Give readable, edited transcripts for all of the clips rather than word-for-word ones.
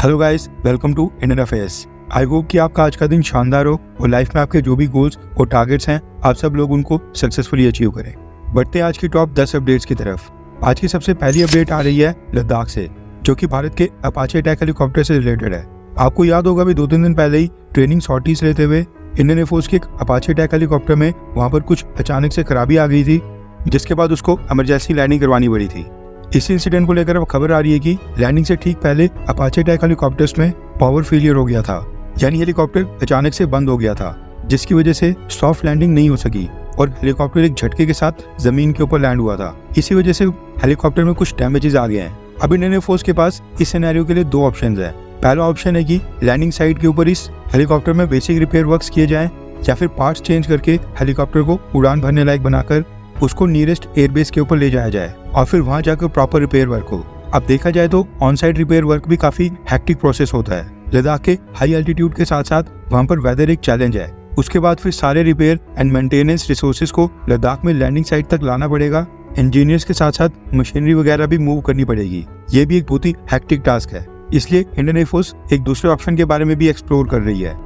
Hello guys, welcome to Indian affairs. I hope कि आपका आज का दिन शानदार हो और लाइफ में आपके जो भी गोल्स और टारगेट्स हैं आप सब लोग उनको सक्सेसफुली अचीव करें। बढ़ते हैं आज की टॉप 10 अपडेट्स की तरफ। आज की सबसे पहली अपडेट आ रही है लद्दाख से, जो कि भारत के अपाचे अटैक हेलीकॉप्टर से रिलेटेड है। आपको याद होगा भी 2-3 दिन पहले ही ट्रेनिंग सॉर्टीज लेते हुए इंडियन एयरफोर्स के एक अपाचे अटैक हेलीकॉप्टर में वहां पर कुछ अचानक से खराबी आ गई थी, जिसके बाद उसको इमरजेंसी लैंडिंग करवानी पड़ी थी। इसी इंसिडेंट को लेकर अब खबर आ रही है कि लैंडिंग से ठीक पहले अपाचे अटैक हेलीकॉप्टर्स में पावर फेलियर हो गया था, यानी हेलीकॉप्टर अचानक से बंद हो गया था, जिसकी वजह से सॉफ्ट लैंडिंग नहीं हो सकी और हेलीकॉप्टर एक झटके के साथ जमीन के ऊपर लैंड हुआ था। इसी वजह से हेलीकॉप्टर में कुछ डैमेजेस आ गए हैं। अब इंडियन एयरफोर्स के पास इस सिनेरियो के लिए 2 ऑप्शन है। पहला ऑप्शन है कि लैंडिंग साइट के ऊपर इस हेलीकॉप्टर में बेसिक रिपेयर वर्क्स किए जाएं, या फिर पार्ट्स चेंज करके हेलीकॉप्टर को उड़ान भरने लायक बनाकर उसको नियरेस्ट एयरबेस के ऊपर ले जाया जाए और फिर वहां जाकर प्रॉपर रिपेयर वर्क हो। अब देखा जाए तो ऑन साइट रिपेयर वर्क भी काफी हेक्टिक प्रोसेस होता है। लद्दाख के हाई एल्टीट्यूड के साथ साथ वहां पर वेदर एक चैलेंज है। उसके बाद फिर सारे रिपेयर एंड मेंटेनेंस रिसोर्सेज को लद्दाख में लैंडिंग साइट तक लाना पड़ेगा। इंजीनियर्स के साथ साथ मशीनरी वगैरह भी मूव करनी पड़ेगी। ये भी एक बहुत ही हेक्टिक टास्क है, इसलिए इंडियन एयरफोर्स एक दूसरे ऑप्शन के बारे में भी एक्सप्लोर कर रही है।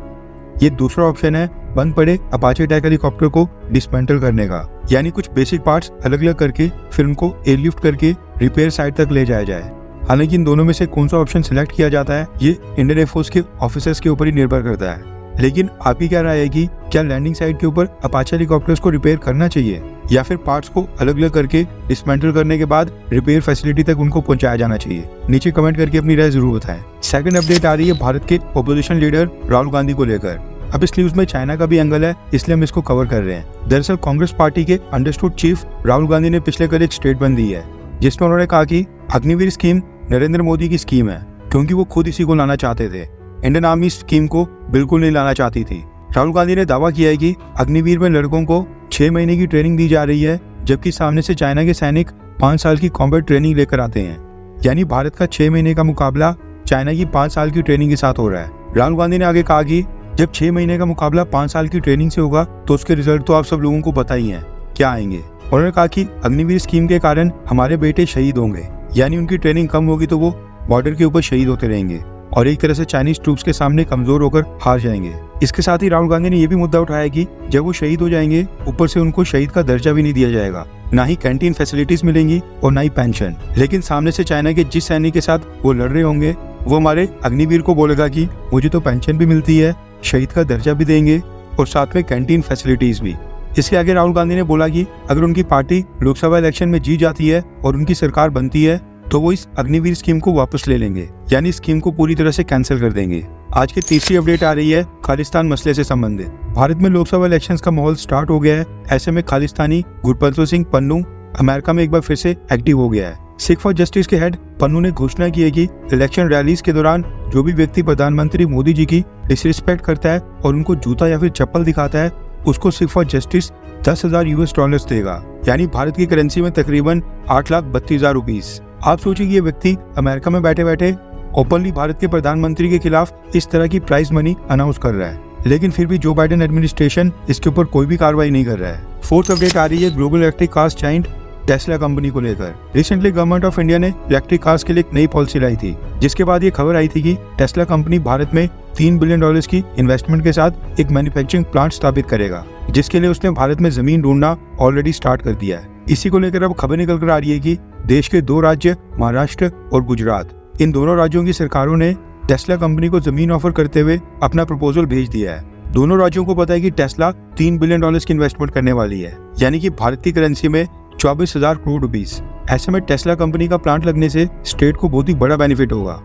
ये दूसरा ऑप्शन है बंद पड़े अपाचे अटैक हेलीकॉप्टर को डिसमेंटल करने का, यानी कुछ बेसिक पार्ट्स अलग अलग करके फिर उनको एयरलिफ्ट करके रिपेयर साइट तक ले जाया जाए। हालांकि इन दोनों में से कौन सा ऑप्शन सिलेक्ट किया जाता है ये इंडियन एयरफोर्स के ऑफिसर्स के ऊपर ही निर्भर करता है। लेकिन आपकी क्या राय है कि क्या लैंडिंग साइट के ऊपर अपाचे हेलीकॉप्टर्स को रिपेयर करना चाहिए या फिर पार्ट्स को अलग अलग करके डिसमेंटल करने के बाद रिपेयर फैसिलिटी तक उनको पहुंचाया जाना चाहिए? नीचे कमेंट करके अपनी राय जरूर बताएं। सेकंड अपडेट आ रही है भारत के अपोजिशन लीडर राहुल गांधी को लेकर। अब इस न्यूज में चाइना का भी एंगल है, इसलिए हम इसको कवर कर रहे हैं। दरअसल कांग्रेस पार्टी के अंडरस्टूड चीफ राहुल गांधी ने पिछले कल एक स्टेटमेंट दी है, जिसमें उन्होंने कहा कि अग्निवीर स्कीम नरेंद्र मोदी की स्कीम है, क्योंकि वो खुद इसी को लाना चाहते थे। इंडियन आर्मी स्कीम को बिल्कुल नहीं लाना चाहती थी। राहुल गांधी ने दावा किया है कि अग्निवीर में लड़कों को 6 महीने की ट्रेनिंग दी जा रही है, जबकि सामने से चाइना के सैनिक 5 साल की कॉम्बैट ट्रेनिंग लेकर आते हैं। यानी भारत का 6 महीने का मुकाबला चाइना की 5 साल की ट्रेनिंग के साथ हो रहा है। राहुल गांधी ने आगे कहा कि जब 6 महीने का मुकाबला 5 साल की ट्रेनिंग से होगा तो उसके रिजल्ट तो आप सब लोगों को पता ही है क्या आएंगे। उन्होंने कहा कि अग्निवीर स्कीम के कारण हमारे बेटे शहीद होंगे, यानी उनकी ट्रेनिंग कम होगी तो वो बॉर्डर के ऊपर शहीद होते रहेंगे और एक तरह से चाइनीज ट्रूप्स के सामने कमजोर होकर हार जाएंगे। इसके साथ ही राहुल गांधी ने यह भी मुद्दा उठाया कि जब वो शहीद हो जाएंगे ऊपर से उनको शहीद का दर्जा भी नहीं दिया जाएगा, ना ही कैंटीन फैसिलिटीज मिलेंगी और ना ही पेंशन। लेकिन सामने से चाइना के जिस सैनिक के साथ वो लड़ रहे होंगे वो हमारे अग्निवीर को बोलेगा कि मुझे तो पेंशन भी मिलती है, शहीद का दर्जा भी देंगे और साथ में कैंटीन फैसिलिटीज भी। इसके आगे राहुल गांधी ने बोला कि अगर उनकी पार्टी लोकसभा इलेक्शन में जीत जाती है और उनकी सरकार बनती है तो वो इस अग्निवीर स्कीम को वापस ले लेंगे, यानी स्कीम को पूरी तरह से कैंसिल कर देंगे। आज की तीसरी अपडेट आ रही है खालिस्तान मसले से संबंधित। भारत में लोकसभा इलेक्शंस का माहौल स्टार्ट हो गया है। ऐसे में खालिस्तानी गुरबख्श सिंह पन्नू अमेरिका में एक बार फिर से एक्टिव हो गया है। सिख फॉर जस्टिस के हेड पन्नू ने घोषणा की है कि इलेक्शन रैलीज के दौरान जो भी व्यक्ति प्रधानमंत्री मोदी जी की डिसरिस्पेक्ट करता है और उनको जूता या फिर चप्पल दिखाता है उसको सिख फॉर जस्टिस $10,000 देगा, यानी भारत की करेंसी में तकरीबन 8,32,000 रुपीस। आप सोचिए ये व्यक्ति अमेरिका में बैठे बैठे ओपनली भारत के प्रधानमंत्री के खिलाफ इस तरह की प्राइज मनी अनाउंस कर रहा है, लेकिन फिर भी जो बाइडेन एडमिनिस्ट्रेशन इसके ऊपर कोई भी कार्रवाई नहीं कर रहा है। फोर्थ अपडेट आ रही है global electric cars giant Tesla company को लेकर। रिसेंटली गवर्नमेंट ऑफ इंडिया ने इलेक्ट्रिक कार्स के लिए एक नई पॉलिसी लाई थी, जिसके बाद ये खबर आई थी कि टेस्ला कंपनी भारत में $3 बिलियन की इन्वेस्टमेंट के साथ एक मैन्युफैक्चरिंग प्लांट स्थापित करेगा, जिसके लिए उसने भारत में जमीन ढूंढना ऑलरेडी स्टार्ट कर दिया है। इसी को लेकर अब खबर निकल कर आ रही है कि देश के 2 राज्य महाराष्ट्र और गुजरात, इन दोनों राज्यों की सरकारों ने टेस्ला कंपनी को जमीन ऑफर करते हुए अपना प्रपोजल भेज दिया है। दोनों राज्यों को पता है कि टेस्ला $3 बिलियन की इन्वेस्टमेंट करने वाली है, यानी कि भारत की करेंसी में 24,000 करोड़ रुपीस। ऐसे में टेस्ला कंपनी का प्लांट लगने से स्टेट को बहुत ही बड़ा बेनिफिट होगा।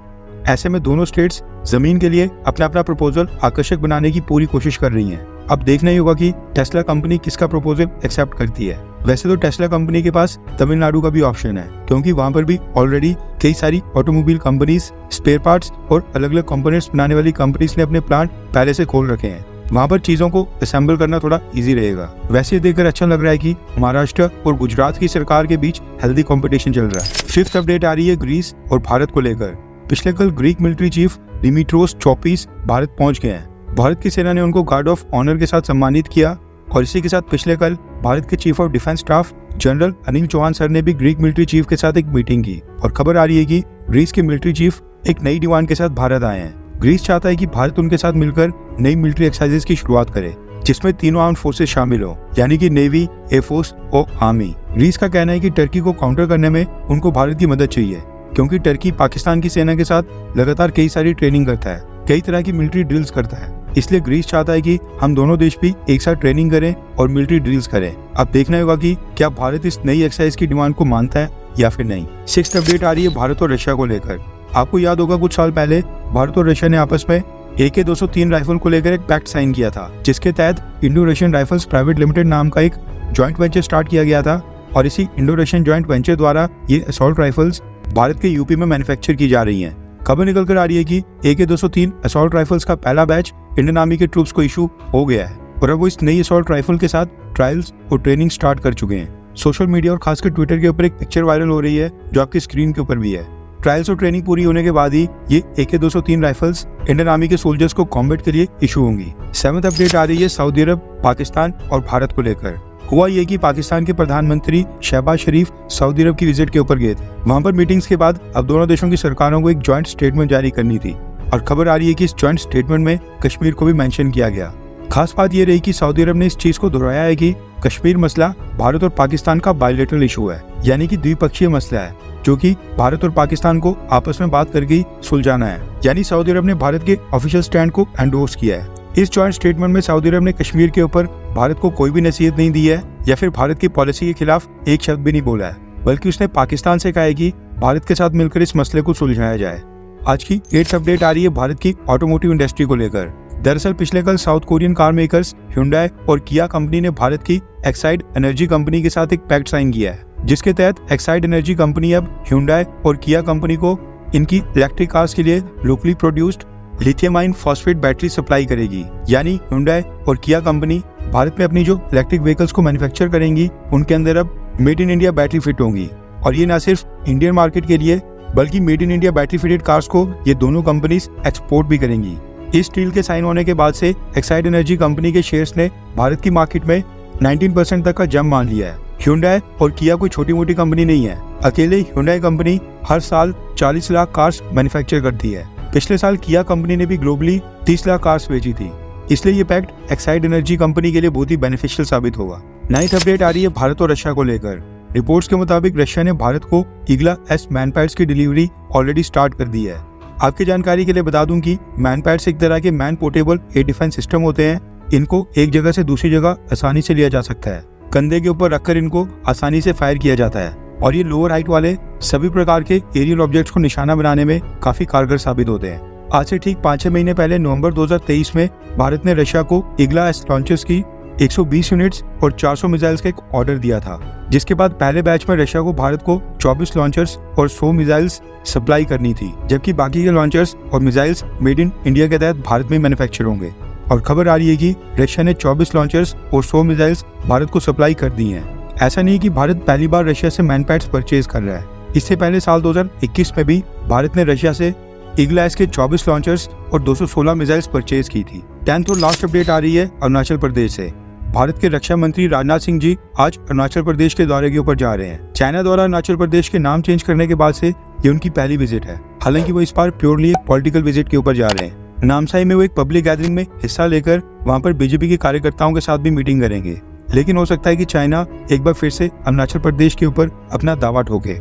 ऐसे में दोनों स्टेट्स जमीन के लिए अपना अपना प्रपोजल आकर्षक बनाने की पूरी कोशिश कर रही हैं। अब देखना ही होगा कि टेस्ला कंपनी किसका प्रपोजल एक्सेप्ट करती है। वैसे तो टेस्ला कंपनी के पास तमिलनाडु का भी ऑप्शन है, क्योंकि वहां पर भी ऑलरेडी कई सारी ऑटोमोबाइल कंपनीज, स्पेयर पार्ट्स और अलग अलग कंपोनेंट्स बनाने वाली कंपनीज ने अपने प्लांट पहले से खोल रखे हैं। वहां पर चीजों को असेंबल करना थोड़ा इजी रहेगा। वैसे देखकर अच्छा लग रहा है कि महाराष्ट्र और गुजरात की सरकार के बीच हेल्दी कंपटीशन चल रहा है। फिफ्थ अपडेट आ रही है ग्रीस और भारत को लेकर। पिछले कल ग्रीक मिलिट्री चीफ डिमिट्रोस चौपीस भारत पहुंच गए हैं। भारत की सेना ने उनको गार्ड ऑफ ऑनर के साथ सम्मानित किया और इसी के साथ पिछले कल भारत के chief of defence staff general Anil Chauhan sir ने भी ग्रीक मिलिट्री चीफ के साथ एक मीटिंग की और खबर आ रही है कि ग्रीस के मिलिट्री चीफ एक नई डिमांड के साथ भारत आए हैं। ग्रीस चाहता है कि भारत उनके साथ मिलकर नई मिलिट्री एक्सरसाइजेस की शुरुआत करे, जिसमें तीनों आर्म्ड फोर्सेस शामिल हो, यानी कि नेवी, एयरफोर्स और आर्मी। ग्रीस का कहना है कि टर्की को काउंटर करने में उनको भारत की मदद चाहिए, क्योंकि टर्की पाकिस्तान की सेना के साथ लगातार कई सारी ट्रेनिंग करता है, कई तरह की मिलिट्री ड्रिल्स करता है। इसलिए ग्रीस चाहता है कि हम दोनों देश भी एक साथ ट्रेनिंग करें और मिलिट्री ड्रिल्स करें। अब देखना होगा कि क्या भारत इस नई एक्सरसाइज की डिमांड को मानता है या फिर नहीं। 6th अपडेट आ रही है भारत और रशिया को लेकर। आपको याद होगा कुछ साल पहले भारत और रशिया ने आपस में AK-203 राइफल को लेकर एक पैक्ट साइन किया था, जिसके तहत Indo Russian rifles private limited नाम का एक जॉइंट वेंचर स्टार्ट किया गया था और इसी इंडो रशियन जॉइंट वेंचर द्वारा ये असॉल्ट राइफल्स भारत के यूपी में मैन्युफैक्चर की जा रही हैं। खबर निकल कर आ रही है कि AK-203 असॉल्ट राइफल्स का पहला बैच इंडियन आर्मी के ट्रूप्स को इशू हो गया है और अब वो इस नई असॉल्ट राइफल के साथ ट्रायल्स और ट्रेनिंग स्टार्ट कर चुके हैं। सोशल मीडिया और खासकर ट्विटर के ऊपर एक पिक्चर वायरल हो रही है जो आपकी स्क्रीन के ऊपर भी है। ट्रायल्स और ट्रेनिंग पूरी होने के बाद ही ये AK-203 राइफल्स इंडियन आर्मी के सोल्जर्स को कॉम्बैट के लिए इशू होंगी। 7th अपडेट आ रही है सऊदी अरब, पाकिस्तान और भारत को लेकर। हुआ ये कि पाकिस्तान के प्रधानमंत्री शहबाज शरीफ सऊदी अरब की विजिट के ऊपर गए थे। वहां पर मीटिंग्स के बाद अब दोनों देशों की सरकारों को एक जॉइंट स्टेटमेंट जारी करनी थी और खबर आ रही है कि इस जॉइंट स्टेटमेंट में कश्मीर को भी मेंशन किया गया। खास बात यह रही कि सऊदी अरब ने इस चीज को दोहराया है कि कश्मीर मसला भारत और पाकिस्तान का बायलैटरल इशू है, यानी कि द्विपक्षीय मसला है जो कि भारत और पाकिस्तान को आपस में बात करके सुलझाना है। यानी सऊदी अरब ने भारत के ऑफिशियल स्टैंड को एंडोर्स किया है। इस जॉइंट स्टेटमेंट में सऊदी अरब ने कश्मीर के ऊपर भारत को कोई भी नसीहत नहीं दी है या फिर भारत की पॉलिसी के खिलाफ एक शब्द भी नहीं बोला है, बल्कि उसने पाकिस्तान से कहा है कि भारत के साथ मिलकर इस मसले को सुलझाया जाए। आज की 8th अपडेट आ रही है भारत की ऑटोमोटिव इंडस्ट्री को लेकर। दरअसल पिछले कल south Korean car makers Hyundai और किया कंपनी ने भारत की एक्साइड एनर्जी कंपनी के साथ एक पैक्ट साइन किया है, जिसके तहत एक्साइड एनर्जी कंपनी अब Hyundai और किया कंपनी को इनकी इलेक्ट्रिक कार्स के लिए locally produced lithium ion phosphate battery supply करेगी। यानी Hyundai और किया कंपनी भारत में अपनी जो इलेक्ट्रिक व्हीकल्स को मैन्युफैक्चर करेंगी उनके अंदर अब made in India battery fit होंगी और ये न सिर्फ इंडियन मार्केट के लिए बल्कि made in India battery fitted cars को ये दोनों कंपनीज एक्सपोर्ट भी करेंगी। इस डील के साइन होने के बाद से एक्साइड एनर्जी कंपनी के शेयर्स ने भारत की मार्केट में 19% तक का जंप मान लिया है। Hyundai और किया कोई छोटी मोटी कंपनी नहीं है। अकेले Hyundai कंपनी हर साल 40 लाख कार्स मैन्युफैक्चर करती है। पिछले साल किया कंपनी ने भी ग्लोबली 30 लाख कार्स बेची थी। इसलिए ये पैक्ट एक्साइड एनर्जी कंपनी के लिए बहुत ही बेनिफिशियल साबित होगा। 9th अपडेट आ रही है भारत और रशिया को लेकर। रिपोर्ट्स के मुताबिक रशिया ने भारत को ईगला S मैनपैड्स की डिलीवरी ऑलरेडी स्टार्ट कर दी है। आपकी जानकारी के लिए बता दूं कि मैनपैड्स एक तरह के man portable air defence system होते हैं। इनको एक जगह से दूसरी जगह आसानी से लिया जा सकता है। कंधे के ऊपर रखकर इनको आसानी से फायर किया जाता है और ये लोअर हाइट वाले सभी प्रकार के एरियल ऑब्जेक्ट्स को निशाना बनाने में काफी कारगर साबित होते हैं। आज से ठीक 5-6 महीने पहले नवंबर 2023 में भारत ने रशिया को ईगला S लॉन्चर्स की 120 यूनिट्स और 400 मिसाइल्स का एक ऑर्डर दिया था, जिसके बाद पहले बैच में रशिया को भारत को 24 लॉन्चर्स और 100 मिसाइल्स सप्लाई करनी थी, जबकि बाकी के लॉन्चर्स और मिसाइल्स मेड इन इंडिया के तहत भारत में मैन्युफैक्चर होंगे। और खबर आ रही है कि रशिया ने 24 लॉन्चर्स और 100 मिसाइल्स भारत को सप्लाई कर दी हैं। ऐसा नहीं कि भारत पहली बार रशिया से मैनपैड्स परचेज कर रहा है। इससे पहले साल 2021 में भी भारत ने रशिया से ईगला S के 24 लॉन्चर्स और 216 मिसाइल्स परचेज की थी। 10th और लास्ट अपडेट आ रही है अरुणाचल प्रदेश से। भारत के रक्षा मंत्री राजनाथ सिंह जी आज अरुणाचल प्रदेश के दौरे के ऊपर जा रहे हैं। चाइना द्वारा अरुणाचल प्रदेश के नाम चेंज करने के बाद से ये उनकी पहली विजिट है। हालांकि वो इस बार प्योरली एक पॉलिटिकल विजिट के ऊपर जा रहे हैं। नामसाई में वो एक पब्लिक गैदरिंग में हिस्सा लेकर वहां पर बीजेपी के कार्यकर्ताओं के साथ भी मीटिंग करेंगे। लेकिन हो सकता है कि चाइना एक बार फिर से अरुणाचल प्रदेश के ऊपर अपना दावा ठोके।